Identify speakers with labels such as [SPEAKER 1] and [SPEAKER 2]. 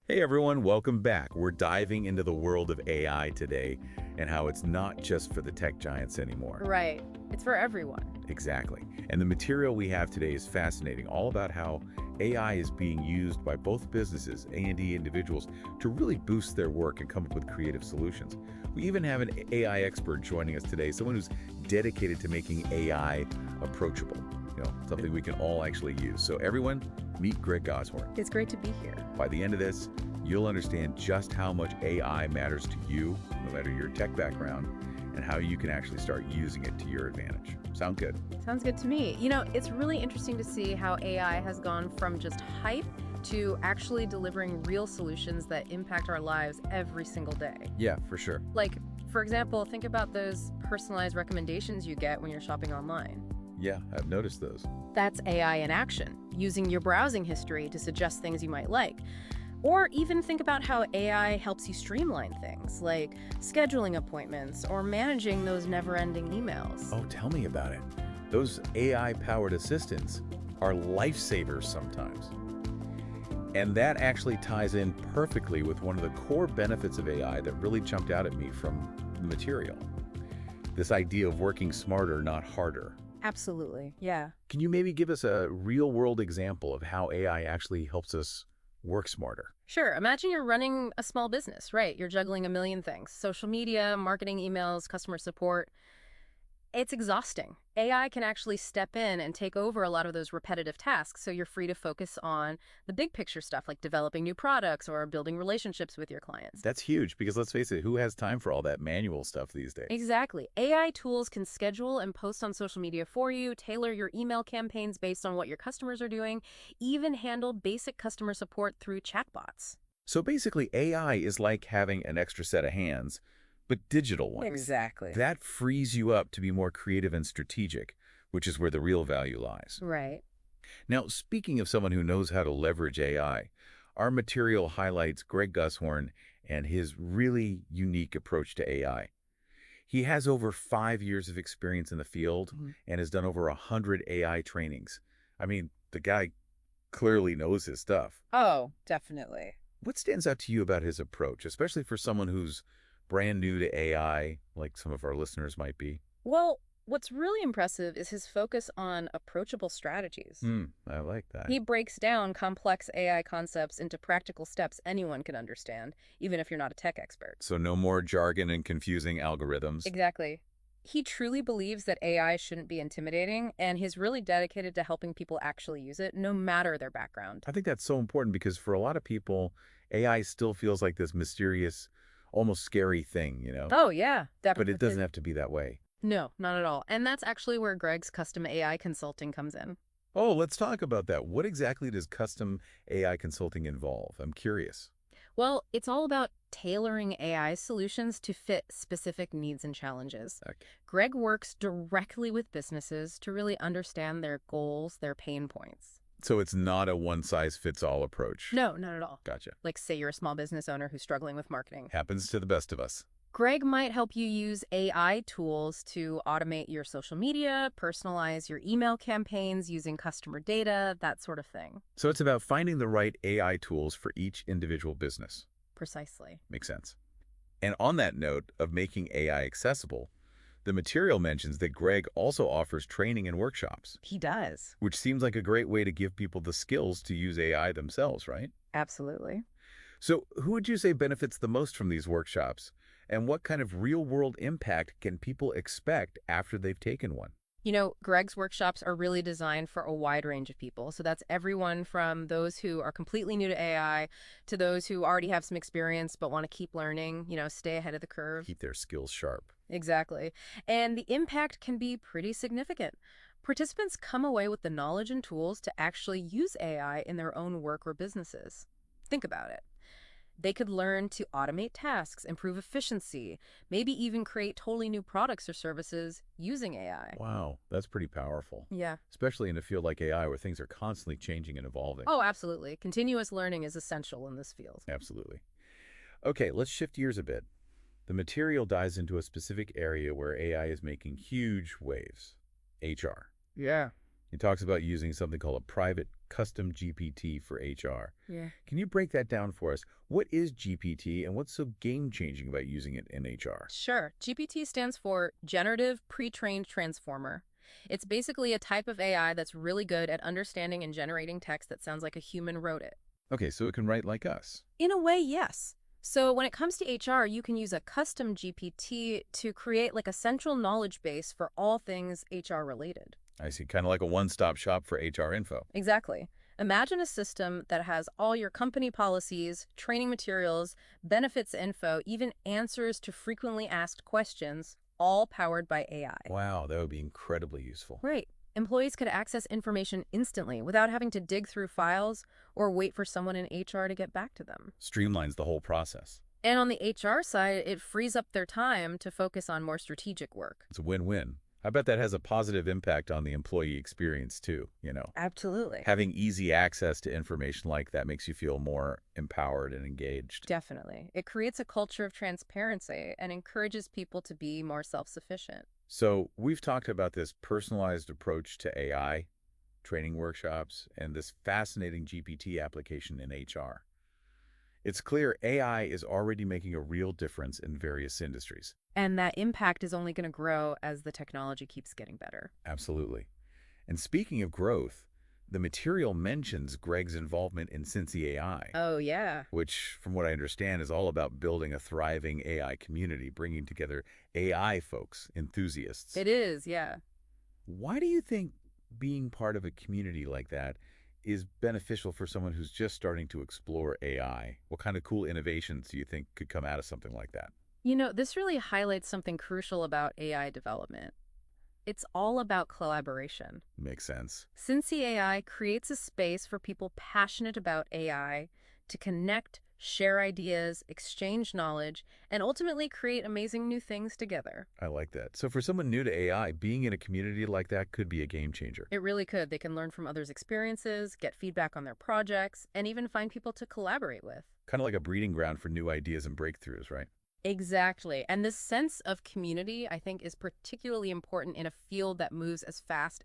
[SPEAKER 1] Hey everyone, welcome back. We're diving into the world of AI today and how it's not just for the tech giants anymore.
[SPEAKER 2] Right. It's for everyone.
[SPEAKER 1] Exactly. And the material we have today is fascinating, all about how AI is being used by both businesses and individuals to really boost their work and come up with creative solutions. We even have an AI expert joining us today, someone who's dedicated to making AI approachable, something we can all actually use. So everyone, meet Greg Goshorn.
[SPEAKER 2] It's great to be here.
[SPEAKER 1] By the end of this, you'll understand just how much AI matters to you, no matter your tech background, and how you can actually start using it to your advantage. Sound good?
[SPEAKER 2] Sounds good to me. It's really interesting to see how AI has gone from just hype to actually delivering real solutions that impact our lives every single day.
[SPEAKER 1] Yeah, for sure.
[SPEAKER 2] Like, for example, think about those personalized recommendations you get when you're shopping online.
[SPEAKER 1] Yeah, I've noticed those.
[SPEAKER 2] That's AI in action, using your browsing history to suggest things you might like. Or even think about how AI helps you streamline things, like scheduling appointments or managing those never-ending emails.
[SPEAKER 1] Oh, tell me about it. Those AI-powered assistants are lifesavers sometimes. And that actually ties in perfectly with one of the core benefits of AI that really jumped out at me from the material. This idea of working smarter, not harder.
[SPEAKER 2] Absolutely, yeah.
[SPEAKER 1] Can you maybe give us a real-world example of how AI actually helps us work smarter?
[SPEAKER 2] Sure, imagine you're running a small business, right? You're juggling a million things: social media, marketing, emails, customer support. It's exhausting. AI can actually step in and take over a lot of those repetitive tasks, so you're free to focus on the big picture stuff like developing new products or building relationships with your clients.
[SPEAKER 1] That's huge because let's face it, who has time for all that manual stuff these days?
[SPEAKER 2] Exactly. AI tools can schedule and post on social media for you, tailor your email campaigns based on what your customers are doing, even handle basic customer support through chatbots.
[SPEAKER 1] So basically, AI is like having an extra set of hands, but digital ones.
[SPEAKER 2] Exactly.
[SPEAKER 1] That frees you up to be more creative and strategic, which is where the real value lies.
[SPEAKER 2] Right.
[SPEAKER 1] Now, speaking of someone who knows how to leverage AI, our material highlights Greg Goshorn and his really unique approach to AI. He has over 5 years of experience in the field and has done over 100 AI trainings. I mean, the guy clearly knows his stuff.
[SPEAKER 2] Oh, definitely.
[SPEAKER 1] What stands out to you about his approach, especially for someone who's brand new to AI, like some of our listeners might be?
[SPEAKER 2] Well, what's really impressive is his focus on approachable strategies.
[SPEAKER 1] I like that.
[SPEAKER 2] He breaks down complex AI concepts into practical steps anyone can understand, even if you're not a tech expert.
[SPEAKER 1] So no more jargon and confusing algorithms.
[SPEAKER 2] Exactly. He truly believes that AI shouldn't be intimidating, and he's really dedicated to helping people actually use it, no matter their background.
[SPEAKER 1] I think that's so important because for a lot of people, AI still feels like this mysterious, almost scary thing.
[SPEAKER 2] Oh, yeah,
[SPEAKER 1] But it
[SPEAKER 2] definitely.
[SPEAKER 1] doesn't have to be that way.
[SPEAKER 2] No, not at all. And that's actually where Greg's custom AI consulting comes in.
[SPEAKER 1] Oh, let's talk about that. What exactly does custom AI consulting involve? I'm curious.
[SPEAKER 2] Well, it's all about tailoring AI solutions to fit specific needs and challenges.
[SPEAKER 1] Okay.
[SPEAKER 2] Greg works directly with businesses to really understand their goals, their pain points.
[SPEAKER 1] So it's not a one-size-fits-all approach.
[SPEAKER 2] No, not at all.
[SPEAKER 1] Gotcha.
[SPEAKER 2] Like, say you're a small business owner who's struggling with marketing.
[SPEAKER 1] Happens to the best of us.
[SPEAKER 2] Greg might help you use AI tools to automate your social media, personalize your email campaigns using customer data, that sort of thing.
[SPEAKER 1] So it's about finding the right AI tools for each individual business.
[SPEAKER 2] Precisely.
[SPEAKER 1] Makes sense. And on that note of making AI accessible, the material mentions that Greg also offers training and workshops,
[SPEAKER 2] He does.
[SPEAKER 1] which seems like a great way to give people the skills to use AI themselves, right?
[SPEAKER 2] Absolutely.
[SPEAKER 1] So who would you say benefits the most from these workshops? And what kind of real-world impact can people expect after they've taken one?
[SPEAKER 2] Greg's workshops are really designed for a wide range of people. So that's everyone from those who are completely new to AI to those who already have some experience but want to keep learning, stay ahead of the curve.
[SPEAKER 1] Keep their skills sharp.
[SPEAKER 2] Exactly. And the impact can be pretty significant. Participants come away with the knowledge and tools to actually use AI in their own work or businesses. Think about it. They could learn to automate tasks, improve efficiency, maybe even create totally new products or services using AI.
[SPEAKER 1] Wow, that's pretty powerful,
[SPEAKER 2] Yeah.
[SPEAKER 1] especially in a field like AI where things are constantly changing and evolving.
[SPEAKER 2] Oh, absolutely. Continuous learning is essential in this field.
[SPEAKER 1] Absolutely. Okay, let's shift gears a bit. The material dives into a specific area where AI is making huge waves, HR.
[SPEAKER 2] Yeah.
[SPEAKER 1] He talks about using something called a private custom GPT for HR.
[SPEAKER 2] Yeah.
[SPEAKER 1] Can you break that down for us? What is GPT and what's so game-changing about using it in HR?
[SPEAKER 2] Sure. GPT stands for Generative Pre-trained Transformer. It's basically a type of AI that's really good at understanding and generating text that sounds like a human wrote it.
[SPEAKER 1] Okay, so it can write like us.
[SPEAKER 2] In a way, yes. So when it comes to HR, you can use a custom GPT to create like a central knowledge base for all things HR related.
[SPEAKER 1] I see, kind of like a one-stop shop for HR info.
[SPEAKER 2] Exactly. Imagine a system that has all your company policies, training materials, benefits info, even answers to frequently asked questions, all powered by AI.
[SPEAKER 1] Wow, that would be incredibly useful.
[SPEAKER 2] Right. Employees could access information instantly without having to dig through files or wait for someone in HR to get back to them.
[SPEAKER 1] Streamlines the whole process.
[SPEAKER 2] And on the HR side, it frees up their time to focus on more strategic work.
[SPEAKER 1] It's a win-win. I bet that has a positive impact on the employee experience too.
[SPEAKER 2] Absolutely.
[SPEAKER 1] Having easy access to information like that makes you feel more empowered and engaged.
[SPEAKER 2] Definitely. It creates a culture of transparency and encourages people to be more self-sufficient.
[SPEAKER 1] So we've talked about this personalized approach to AI, training workshops, and this fascinating GPT application in HR. It's clear AI is already making a real difference in various industries.
[SPEAKER 2] And that impact is only going to grow as the technology keeps getting better.
[SPEAKER 1] Absolutely. And speaking of growth, the material mentions Greg's involvement in Cincy AI,
[SPEAKER 2] Oh, yeah.
[SPEAKER 1] which, from what I understand, is all about building a thriving AI community, bringing together AI folks, enthusiasts.
[SPEAKER 2] It is, yeah.
[SPEAKER 1] Why do you think being part of a community like that is beneficial for someone who's just starting to explore AI? What kind of cool innovations do you think could come out of something like that?
[SPEAKER 2] This really highlights something crucial about AI development. It's all about collaboration.
[SPEAKER 1] Makes sense.
[SPEAKER 2] Cincy AI creates a space for people passionate about AI to connect, share ideas, exchange knowledge, and ultimately create amazing new things together.
[SPEAKER 1] I like that. So for someone new to AI, being in a community like that could be a game changer.
[SPEAKER 2] It really could. They can learn from others' experiences, get feedback on their projects, and even find people to collaborate with.
[SPEAKER 1] Kind of like a breeding ground for new ideas and breakthroughs, right?
[SPEAKER 2] Exactly. And this sense of community, I think, is particularly important in a field that moves as fast as